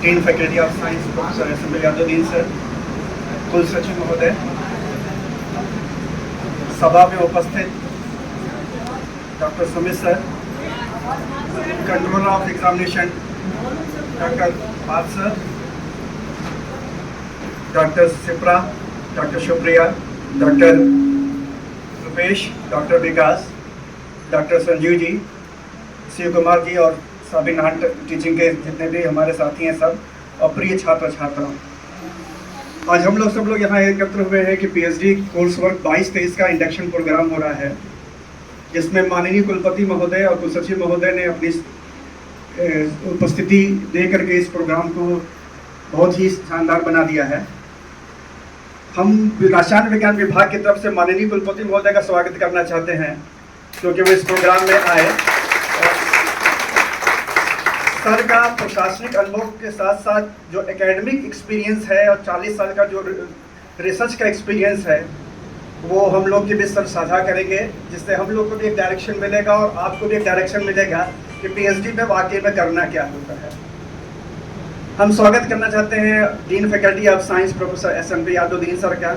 Dean faculty of science professor S M Yaduddin sir, कुल सचिव महोदय, सभा में उपस्थित doctor Sumit sir, controller of examination doctor Parth sir, doctor Sipra, doctor Supriya, doctor Rupesh, doctor Vikas, doctor Sanjeev ji, Shiv Kumar ji और सभी नॉन टीचिंग के जितने भी हमारे साथी हैं सब, और प्रिय छात्र छात्राओं, आज हम लोग सब लोग यहाँ एकत्र हुए हैं कि पीएचडी कोर्स वर्क 22-23 का इंडक्शन प्रोग्राम हो रहा है, जिसमें माननीय कुलपति महोदय और कुलसचिव महोदय ने अपनी उपस्थिति दे करके इस प्रोग्राम को बहुत ही शानदार बना दिया है। हम रसायन विज्ञान विभाग की तरफ से माननीय कुलपति महोदय का स्वागत करना चाहते हैं, क्योंकि वो इस प्रोग्राम में आए। सर का प्रशासनिक अनुभव के साथ साथ जो एकेडमिक एक्सपीरियंस है और 40 साल का जो रिसर्च का एक्सपीरियंस है, वो हम लोग के बीच सर साझा करेंगे, जिससे हम लोग को भी एक डायरेक्शन मिलेगा और आपको भी एक डायरेक्शन मिलेगा कि पीएचडी में वाकई में करना क्या होता है। हम स्वागत करना चाहते हैं dean faculty of science professor S M Yaduddin sir का।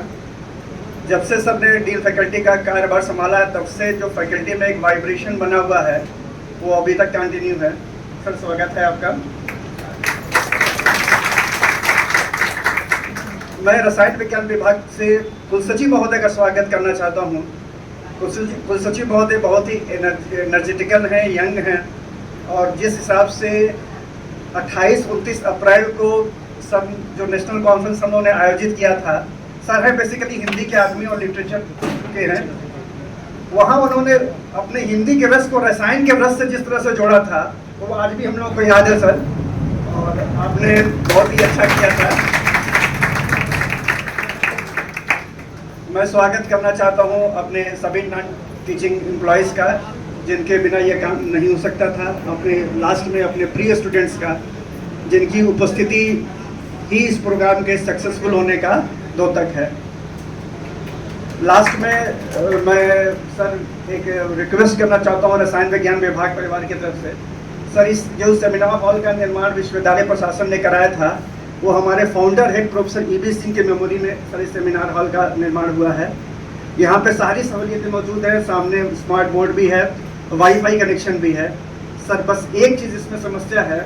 जब से सर ने डीन फैकल्टी का कार्यभार संभाला है, तब से जो फैकल्टी में एक वाइब्रेशन बना हुआ है, वो अभी तक कंटिन्यू है। सर स्वागत है आपका। मैं रसायन विज्ञान विभाग से कुलसचिव महोदय का स्वागत करना चाहता हूँ। कुलसचिव महोदय बहुत ही एनर्जेटिकल हैं, यंग हैं, और जिस हिसाब से 28-29 अप्रैल को सब जो नेशनल कॉन्फ्रेंस हम लोगों ने आयोजित किया था, सर है बेसिकली हिंदी के आदमी और लिटरेचर के हैं। वहाँ उन्होंने अपने हिंदी के रस को रसायन के रस से जिस तरह से जोड़ा था, वो आज भी हम लोग को याद है सर, और आपने बहुत ही अच्छा किया था। मैं स्वागत करना चाहता हूँ अपने सभी नॉन टीचिंग एम्प्लॉयज़ का, जिनके बिना ये काम नहीं हो सकता था। अपने लास्ट में अपने प्रिय स्टूडेंट्स का, जिनकी उपस्थिति ही इस प्रोग्राम के सक्सेसफुल होने का द्योतक है। लास्ट में मैं सर एक रिक्वेस्ट करना चाहता हूँ रसायन विज्ञान विभाग परिवार की तरफ से। सर, इस जो सेमिनार हॉल का निर्माण विश्वविद्यालय प्रशासन ने कराया था, वो हमारे founder head professor EB Singh के मेमोरी में सर इस सेमिनार हॉल का निर्माण हुआ है। यहाँ पे सारी सहूलियतें मौजूद है, सामने स्मार्ट बोर्ड भी है, वाईफाई कनेक्शन भी है। सर बस एक चीज़ इसमें समस्या है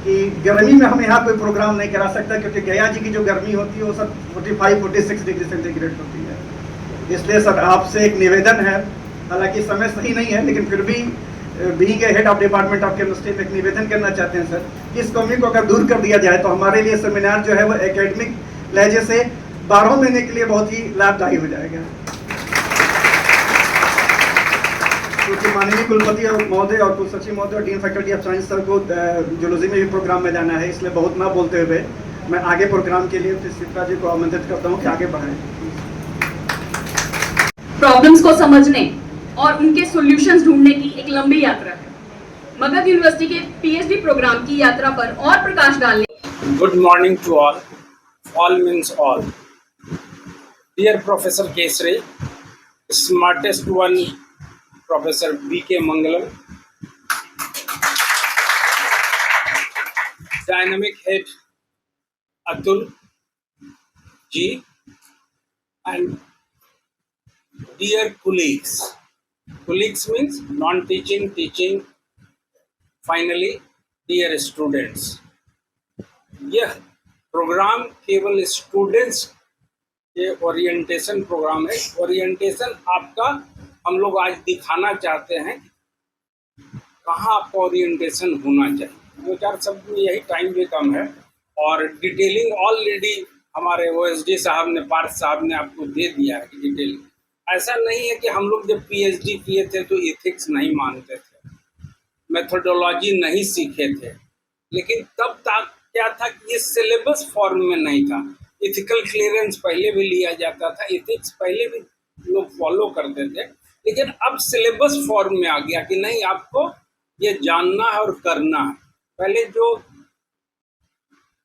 कि गर्मी में हम यहाँ कोई प्रोग्राम नहीं करा सकता, क्योंकि गया जी की जो गर्मी होती है वो सब 45-46 डिग्री सेंटीग्रेड होती है। इसलिए सर आपसे एक निवेदन है, हालांकि समय सही नहीं है, लेकिन फिर भी being head of department of chemistry में एक निवेदन करना चाहते हैं सर कि इस कमी को अगर दूर कर दिया जाए तो हमारे लिए सेमिनार जो है वो एकेडमिक लहजे से 12 महीने के लिए बहुत ही लाभदायी हो जाएगा। क्योंकि माननीय कुलपति महोदय और कुलसचिव महोदय और dean faculty of science sir को जूलॉजी में भी प्रोग्राम में जाना है, इसलिए बहुत ना बोलते हुए मैं आगे प्रोग्राम के लिए सिप्रा जी को आमंत्रित करता हूँ कि आगे बढ़ाएं। प्रॉब्लम्स को समझने और उनके सॉल्यूशंस ढूंढने की एक लंबी यात्रा है। मगध यूनिवर्सिटी के पीएचडी प्रोग्राम की यात्रा पर और प्रकाश डालने। Good morning to all. All means all. Dear professor Kesari, smartest one professor BK Mangalam, dynamic head Atul ji, and dear colleagues means non-teaching, teaching, finally dear students, यह प्रोग्राम केवल स्टूडेंट्स के ओरिएंटेशन प्रोग्राम है। ओरिएंटेशन आपका हम लोग आज दिखाना चाहते हैं कहाँ आपका ओरिएंटेशन होना चाहिए। 2-4 शब्द में यही, टाइम भी कम है, और डिटेलिंग ऑलरेडी हमारे ओएसडी साहब ने, पार्थ साहब ने आपको दे दिया है डिटेलिंग। ऐसा नहीं है कि हम लोग जब पीएचडी किए थे तो एथिक्स नहीं मानते थे, मेथोडोलॉजी नहीं सीखे थे, लेकिन तब तक क्या था कि ये सिलेबस फॉर्म में नहीं था। एथिकल क्लियरेंस पहले भी लिया जाता था, एथिक्स पहले भी लोग फॉलो करते थे, लेकिन अब सिलेबस फॉर्म में आ गया कि नहीं, आपको ये जानना है और करना है। पहले जो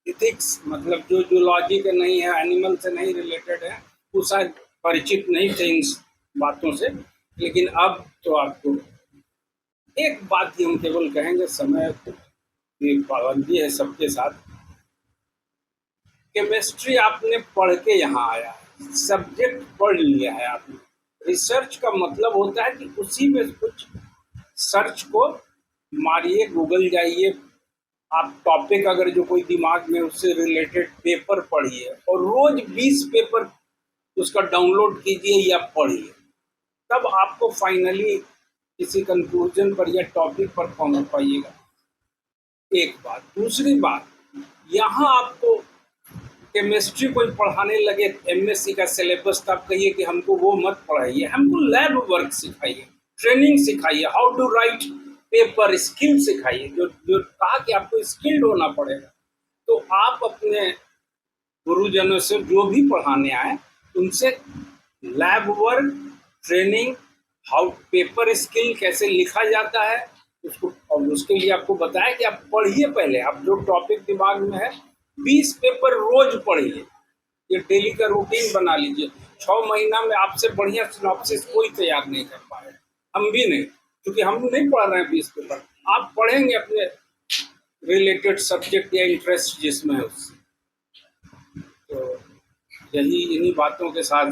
एथिक्स मतलब जो जूलॉजी के नहीं है, एनिमल से नहीं रिलेटेड है, वो शायद परिचित नहीं थे इन बातों से, लेकिन अब तो आपको एक बात ही हम केवल कहेंगे, समय की पाबंदी है सबके साथ, केमिस्ट्री आपने पढ़ के यहाँ आया है, सब्जेक्ट पढ़ लिया है आपने। रिसर्च का मतलब होता है कि उसी में कुछ सर्च को मारिए, गूगल जाइए, आप टॉपिक अगर जो कोई दिमाग में उससे रिलेटेड पेपर पढ़िए और रोज 20 पेपर उसका डाउनलोड कीजिए या पढ़िए, तब आपको फाइनली किसी कंक्लूजन पर या टॉपिक पर पहुंच पाइएगा। एक बात। दूसरी बात, यहाँ आपको केमिस्ट्री कोई पढ़ाने लगे एमएससी का सिलेबस, तो आप कहिए कि हमको वो मत पढ़ाइए, हमको लैब वर्क सिखाइए, ट्रेनिंग सिखाइए, how to write paper, skill सिखाइए, जो कहा कि आपको स्किल्ड होना पड़ेगा। तो आप अपने गुरुजनों से जो भी पढ़ाने आए उनसे lab work, training, how paper skill कैसे लिखा जाता है उसको, और उसके लिए आपको बताया कि आप पढ़िए पहले, आप जो टॉपिक दिमाग में है 20 पेपर रोज पढ़िए, ये डेली का रूटीन बना लीजिए। 6 महीना में आपसे बढ़िया सिनॉप्सिस कोई तैयार नहीं कर पाए, हम भी नहीं, क्योंकि हम नहीं पढ़ रहे हैं 20 पेपर। आप पढ़ेंगे अपने रिलेटेड सब्जेक्ट या इंटरेस्ट जिसमें है उससे। तो यही इन्हीं बातों के साथ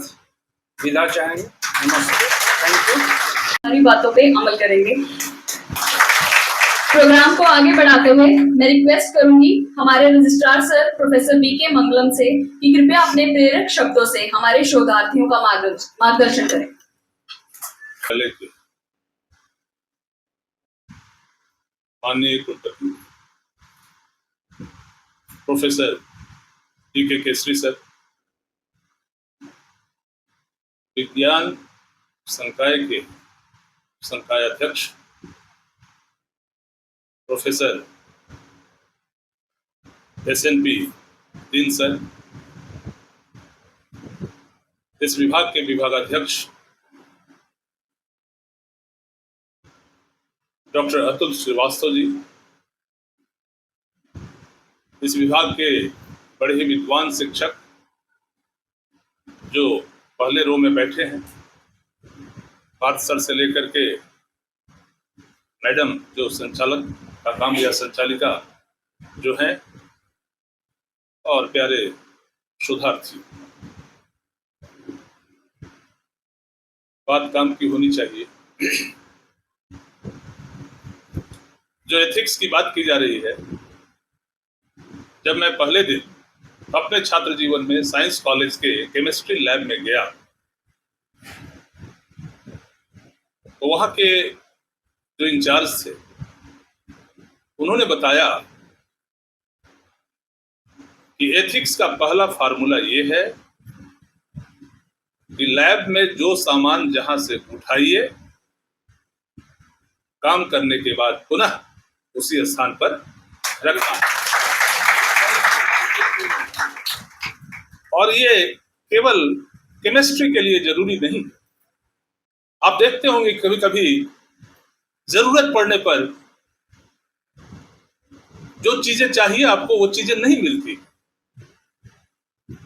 विदा चाहेंगे। नमस्ते, थैंक यू। सारी बातों पे अमल करेंगे। प्रोग्राम को आगे बढ़ाते हुए मैं रिक्वेस्ट करूंगी हमारे रजिस्ट्रार सर प्रोफेसर बीके मंगलम से कि कृपया अपने प्रेरक शब्दों से हमारे शोधार्थियों का मार्गदर्शन करें। माननीय कुलपति प्रोफेसर बीके केसरी सर, विज्ञान संकाय के संकाय अध्यक्ष प्रोफेसर SNP दीन सर, इस विभाग के विभागाध्यक्ष डॉक्टर अतुल श्रीवास्तव जी, इस विभाग के बड़े ही विद्वान शिक्षक जो पहले रो में बैठे हैं, पार्थ सर से लेकर के मैडम जो संचालक का काम या संचालिका जो हैं, और प्यारे शोधार्थी। बात काम की होनी चाहिए। जो एथिक्स की बात की जा रही है, जब मैं पहले दिन अपने छात्र जीवन में साइंस कॉलेज के केमिस्ट्री लैब में गया तो वहाँ के जो इंचार्ज थे उन्होंने बताया कि एथिक्स का पहला फार्मूला ये है कि लैब में जो सामान जहां से उठाइए, काम करने के बाद पुनः उसी स्थान पर रखना। और ये केवल केमिस्ट्री के लिए जरूरी नहीं। आप देखते होंगे कभी कभी जरूरत पड़ने पर जो चीजें चाहिए आपको वो चीजें नहीं मिलती।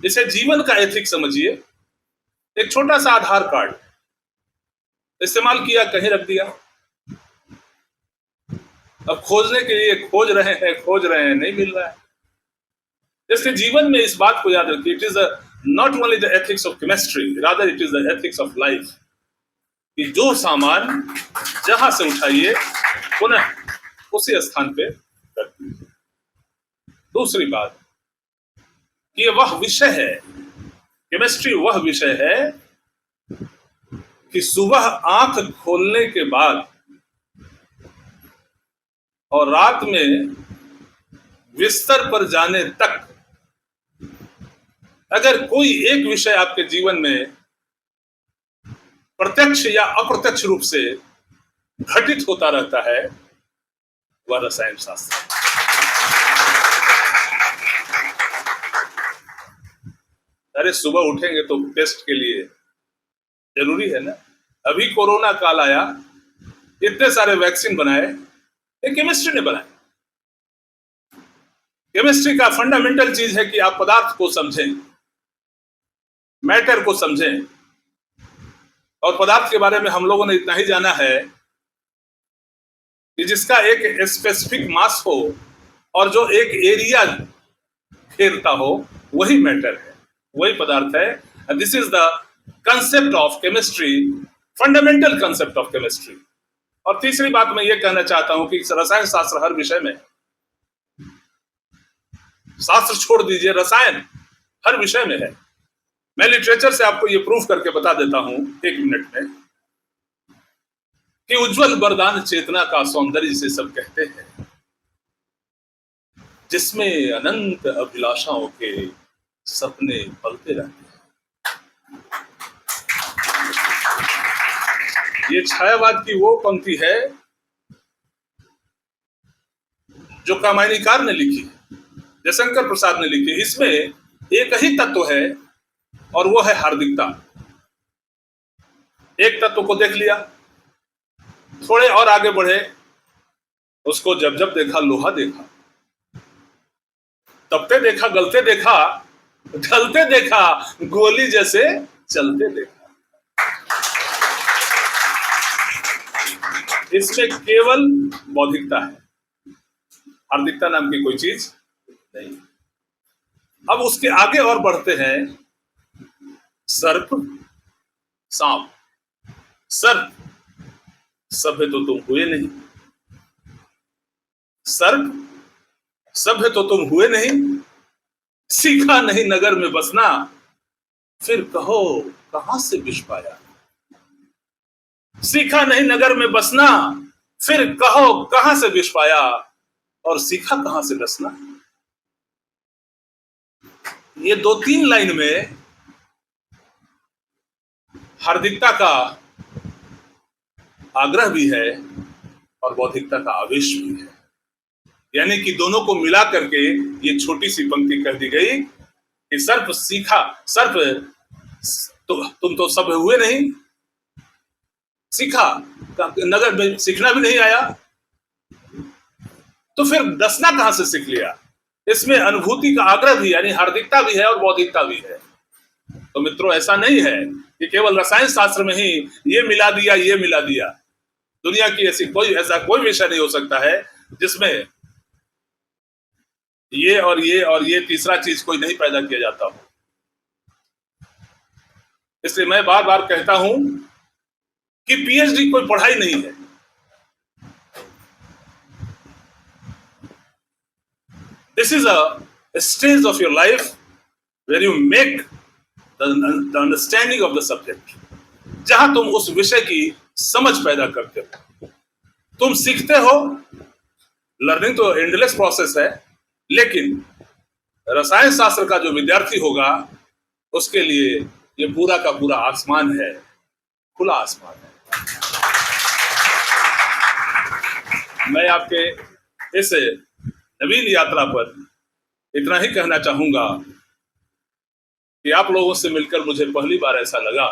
इसे जीवन का एथिक्स समझिए। एक छोटा सा आधार कार्ड इस्तेमाल किया, कहीं रख दिया, अब खोजने के लिए खोज रहे हैं, नहीं मिल रहा है। इसके जीवन में इस बात को याद रखिए, it is not only the ethics of chemistry, rather it is the ethics of life, कि जो सामान जहां से उठाइए पुनः उसी स्थान पे रख दीजिए। दूसरी बात, ये वह विषय है, केमिस्ट्री वह विषय है कि सुबह आंख खोलने के बाद और रात में बिस्तर पर जाने तक अगर कोई एक विषय आपके जीवन में प्रत्यक्ष या अप्रत्यक्ष रूप से घटित होता रहता है, वह रसायन शास्त्र। अरे सुबह उठेंगे तो टेस्ट के लिए जरूरी है ना। अभी कोरोना काल आया, इतने सारे वैक्सीन बनाए, ये केमिस्ट्री ने बनाए। केमिस्ट्री का फंडामेंटल चीज है कि आप पदार्थ को समझें, मैटर को समझें। और पदार्थ के बारे में हम लोगों ने इतना ही जाना है कि जिसका एक स्पेसिफिक मास हो और जो एक एरिया घेरता हो, वही मैटर है, वही पदार्थ है। This is the concept of chemistry, fundamental concept of chemistry. और तीसरी बात मैं ये कहना चाहता हूं कि रसायन शास्त्र हर विषय में, शास्त्र छोड़ दीजिए, रसायन हर विषय में है। मैं लिटरेचर से आपको ये प्रूफ करके बता देता हूं 1 मिनट में कि उज्जवल वरदान चेतना का सौंदर्य जिसे सब कहते हैं, जिसमें अनंत अभिलाषाओं के सपने पलते रहते हैं। ये छायावाद की वो पंक्ति है जो कामायनीकार ने लिखी, जयशंकर प्रसाद ने लिखी। इसमें एक ही तत्व है और वो है हार्दिकता। एक तत्व को देख लिया, थोड़े और आगे बढ़े, उसको जब जब देखा लोहा देखा, तपते देखा, गलते देखा, ढलते देखा, गोली जैसे चलते देखा। इसमें केवल बौद्धिकता है, हार्दिकता नाम की कोई चीज नहीं। अब उसके आगे और बढ़ते हैं, सर्प सांप। सर्प, सभ्य तो तुम हुए नहीं, सर्प सभ्य तो तुम हुए नहीं, सीखा नहीं नगर में बसना, फिर कहो कहां से विष पाया। सीखा नहीं नगर में बसना, फिर कहो कहां से विष पाया, और सीखा कहां से रसना। ये 2-3 लाइन में हार्दिकता का आग्रह भी है और बौद्धिकता का आवेश भी है। यानी कि दोनों को मिला करके ये छोटी सी पंक्ति कह दी गई कि सर्प सीखा, सर्प तो तुम तो सब हुए नहीं, सीखा नगर में सीखना भी नहीं आया, तो फिर डसना कहां से सीख लिया। इसमें अनुभूति का आग्रह भी, यानी हार्दिकता भी है और बौद्धिकता भी है। तो मित्रों, ऐसा नहीं है कि केवल रसायन शास्त्र में ही ये मिला दिया, ये मिला दिया। दुनिया की ऐसा कोई विषय नहीं हो सकता है जिसमें ये और ये तीसरा चीज कोई नहीं पैदा किया जाता हो। इसलिए मैं बार बार कहता हूं कि पीएचडी कोई पढ़ाई नहीं है। This is a stage of your life where you make the understanding of the subject, जहां तुम उस विषय की समझ पैदा करते हो, तुम सीखते हो। लर्निंग तो एंडलेस प्रोसेस है, लेकिन रसायन शास्त्र का जो विद्यार्थी होगा उसके लिए ये पूरा का पूरा आसमान है, खुला आसमान है। मैं आपके इस नवीन यात्रा पर इतना ही कहना चाहूंगा कि आप लोगों से मिलकर मुझे पहली बार ऐसा लगा,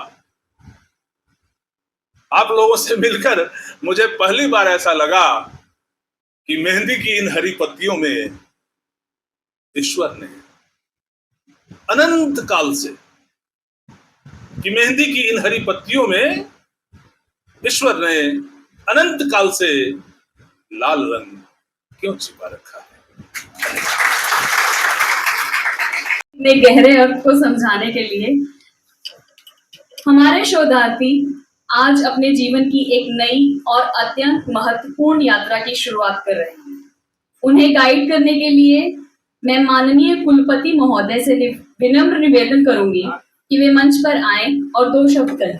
आप लोगों से मिलकर मुझे पहली बार ऐसा लगा कि मेहंदी की इन हरी पत्तियों में ईश्वर ने अनंत काल से, कि मेहंदी की इन हरी पत्तियों में ईश्वर ने अनंत काल से लाल रंग क्यों छिपा रखा है। इतने गहरे अर्थ को समझाने के लिए हमारे शोधार्थी आज अपने जीवन की एक नई और अत्यंत महत्वपूर्ण यात्रा की शुरुआत कर रहे हैं। उन्हें गाइड करने के लिए मैं माननीय कुलपति महोदय से विनम्र निवेदन करूंगी कि वे मंच पर आएं और 2 शब्द कहें।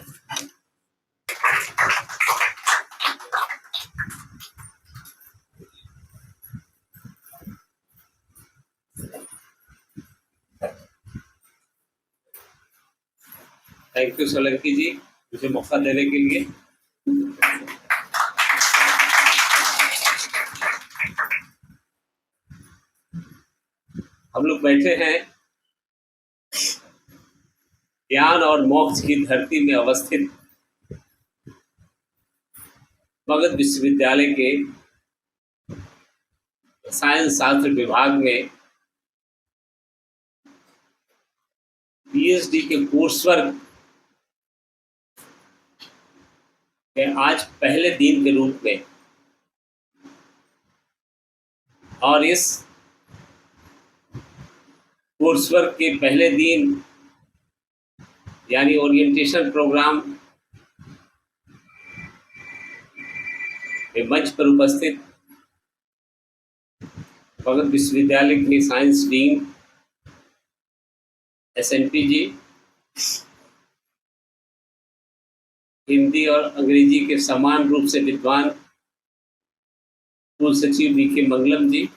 थैंक यू सोलंकी जी, मुझे मौका देने के लिए। हम लोग बैठे हैं ज्ञान और मोक्ष की धरती में अवस्थित मगध विश्वविद्यालय के रसायन शास्त्र विभाग में पीएचडी के कोर्स वर्क के आज पहले दिन के रूप में, और इस कोर्स वर्क के पहले दिन यानी ओरिएंटेशन प्रोग्राम में मंच पर उपस्थित भगत विश्वविद्यालय के साइंस डीन SNP जी, हिंदी और अंग्रेजी के समान रूप से विद्वान कुल सचिव BK मंगलम जी,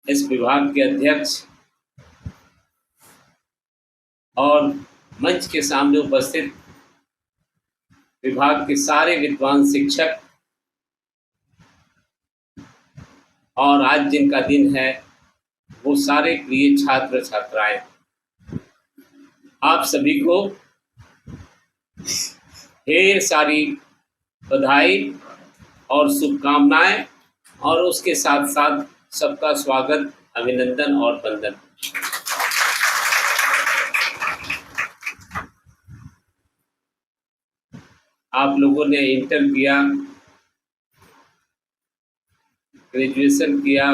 इस विभाग के अध्यक्ष और मंच के सामने उपस्थित विभाग के सारे विद्वान शिक्षक और आज जिनका दिन है वो सारे प्रिय छात्र छात्राएं, आप सभी को ढेर सारी बधाई और शुभकामनाएं और उसके साथ साथ सबका स्वागत, अभिनंदन और वंदन। आप लोगों ने इंटर किया, ग्रेजुएशन किया,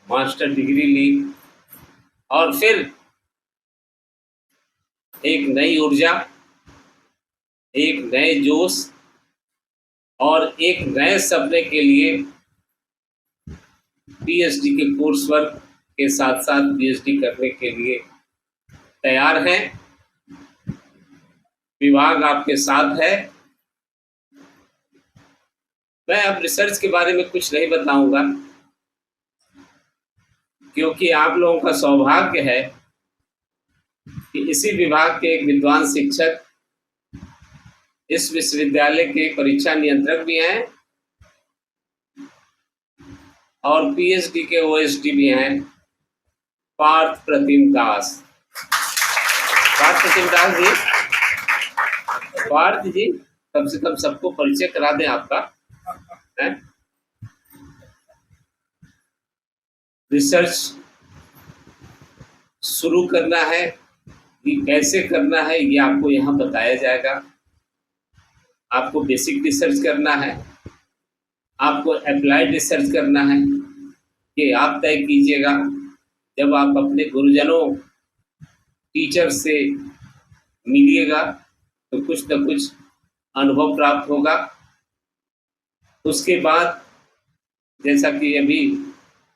मास्टर डिग्री ली और फिर एक नई ऊर्जा, एक नए जोश और एक नए सपने के लिए PhD के कोर्स वर्क के साथ साथ PhD करने के लिए तैयार हैं। विभाग आपके साथ है। मैं अब रिसर्च के बारे में कुछ नहीं बताऊंगा क्योंकि आप लोगों का सौभाग्य है कि इसी विभाग के एक विद्वान शिक्षक इस विश्वविद्यालय के परीक्षा नियंत्रक भी हैं और PhD के OSD भी हैं, पार्थ प्रतिम दास। पार्थ प्रतिम दास जी, पार्थ जी कम से कम सबको परिचय करा दें आपका। है रिसर्च शुरू करना है कि कैसे करना है ये आपको यहाँ बताया जाएगा। आपको बेसिक रिसर्च करना है, आपको अप्लाइड रिसर्च करना है, ये आप तय कीजिएगा। जब आप अपने गुरुजनों टीचर से मिलिएगा तो कुछ न कुछ अनुभव प्राप्त होगा। उसके बाद जैसा कि अभी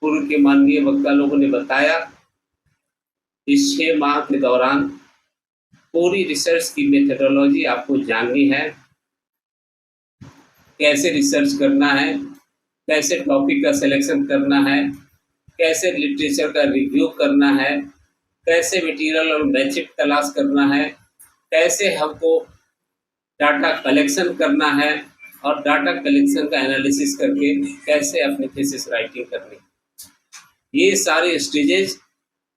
पूर्व के माननीय वक्ता लोगों ने बताया, इस 6 माह के दौरान पूरी रिसर्च की मेथोडोलॉजी आपको जाननी है। कैसे रिसर्च करना है, कैसे टॉपिक का सिलेक्शन करना है, कैसे लिटरेचर का रिव्यू करना है, कैसे मटेरियल और मैचिंग तलाश करना है, कैसे हमको डाटा कलेक्शन करना है और डाटा कलेक्शन का एनालिसिस करके कैसे अपनी थीसिस राइटिंग करनी। ये सारे स्टेजेस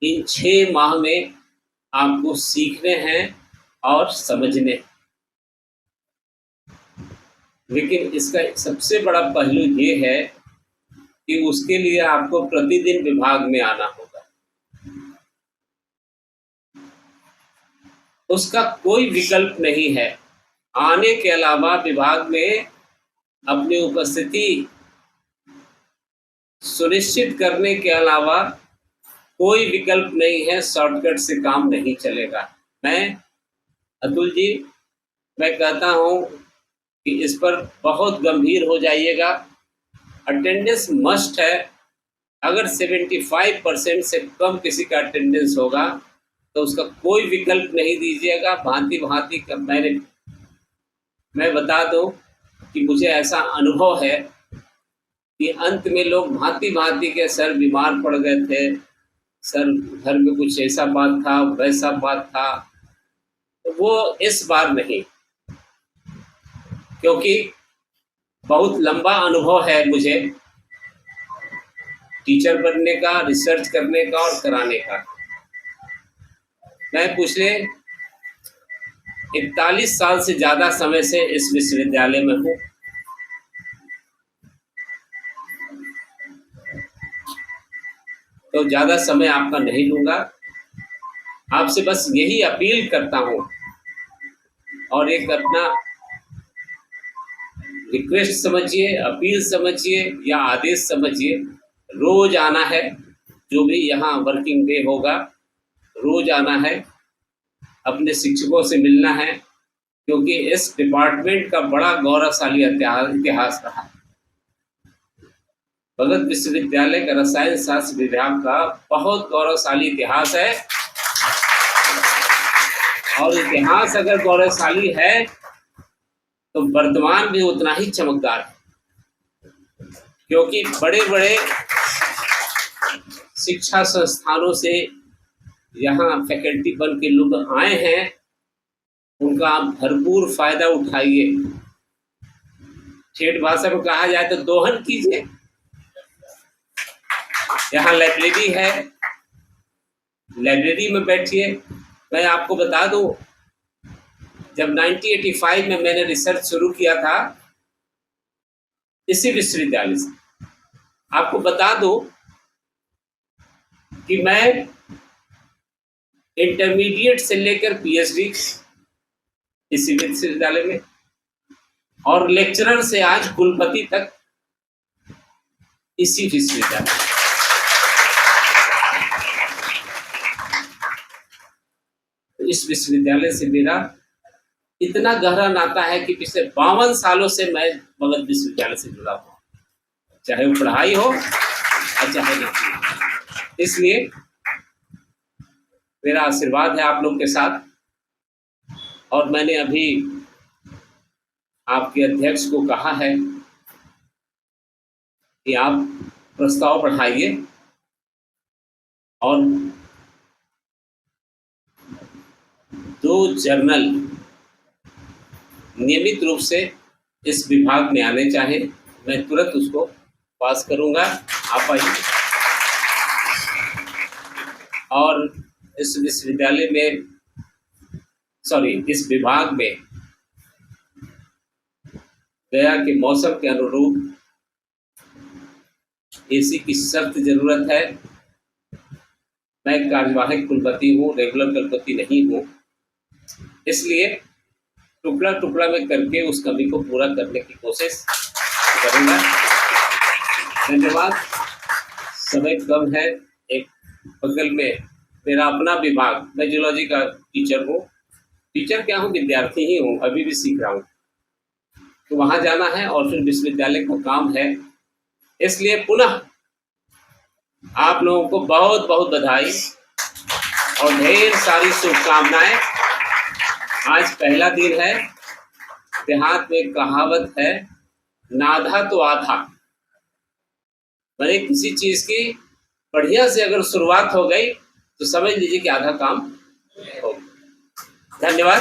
इन 6 माह में आपको सीखने हैं और समझने। लेकिन इसका सबसे बड़ा पहलू ये है कि उसके लिए आपको प्रतिदिन विभाग में आना होगा। उसका कोई विकल्प नहीं है। आने के अलावा विभाग में अपनी उपस्थिति सुनिश्चित करने के अलावा कोई विकल्प नहीं है। शॉर्टकट से काम नहीं चलेगा। मैं अतुल जी, मैं कहता हूं कि इस पर बहुत गंभीर हो जाइएगा। अटेंडेंस मस्ट है। अगर 75% से कम किसी का अटेंडेंस होगा तो उसका कोई विकल्प नहीं दीजिएगा। भांति भांति का मैं बता दूं कि मुझे ऐसा अनुभव है कि अंत में लोग भांति भांति के सर बीमार पड़ गए थे, सर घर में कुछ ऐसा बात था, वैसा बात था, तो वो इस बार नहीं, क्योंकि बहुत लंबा अनुभव है मुझे टीचर बनने का, रिसर्च करने का और कराने का। मैं पिछले 41 साल से ज़्यादा समय से इस विश्वविद्यालय में हूँ। तो ज़्यादा समय आपका नहीं लूँगा। आपसे बस यही अपील करता हूँ और एक अपना रिक्वेस्ट समझिए, अपील समझिए या आदेश समझिए। रोज आना है, जो भी यहाँ वर्किंग डे होगा रोज आना है, अपने शिक्षकों से मिलना है, क्योंकि इस डिपार्टमेंट का बड़ा गौरवशाली इतिहास रहा है। भगत विश्वविद्यालय का रसायन शास्त्र विभाग का बहुत गौरवशाली इतिहास है, और इतिहास अगर गौरवशाली है तो वर्तमान भी उतना ही चमकदार है, क्योंकि बड़े बड़े शिक्षा संस्थानों से यहाँ फैकल्टी बन के लोग आए हैं, उनका आप भरपूर फायदा उठाइए। ठेठ भाषा में कहा जाए तो दोहन कीजिए। यहाँ लाइब्रेरी है, लाइब्रेरी में बैठिए। मैं आपको बता दूं, जब 1985 में मैंने रिसर्च शुरू किया था इसी विश्वविद्यालय से, आपको बता दूं कि मैं इंटरमीडिएट से लेकर पीएचडी इसी विश्वविद्यालय में, और लेक्चरर से आज कुलपति तक इसी विश्वविद्यालय। तो इस विश्वविद्यालय से मेरा इतना गहरा नाता है कि पिछले 52 सालों से मैं भगत विश्वविद्यालय से जुड़ा हूँ, चाहे वो पढ़ाई हो और चाहे नौकरी। इसलिए मेरा आशीर्वाद है आप लोग के साथ। और मैंने अभी आपके अध्यक्ष को कहा है कि आप प्रस्ताव पढ़ाइए और 2 जर्नल नियमित रूप से इस विभाग में आने चाहिए। मैं तुरंत उसको पास करूंगा, आप आइए। और इस विश्वविद्यालय में इस विभाग में गया के मौसम के अनुरूप एसी की सख्त जरूरत है। मैं कार्यवाहक कुलपति हूँ, रेगुलर कुलपति नहीं हूँ, इसलिए टुकड़ा टुकड़ा में करके उस कमी को पूरा करने की कोशिश करूँगा। धन्यवाद। समय कम है। एक बगल में मेरा अपना विभाग, मैं जियोलॉजी का टीचर हूँ। टीचर क्या हूँ, विद्यार्थी ही हूँ, अभी भी सीख रहा हूँ। तो वहाँ जाना है और फिर विश्वविद्यालय का काम है। इसलिए पुनः आप लोगों को बहुत बहुत बधाई और ढेर सारी शुभकामनाएं। आज पहला दिन है। देहात में कहावत है, नाधा तो आधा। मैंने किसी चीज की बढ़िया से अगर शुरुआत हो गई तो समझ लीजिए कि आधा काम हो गया। धन्यवाद।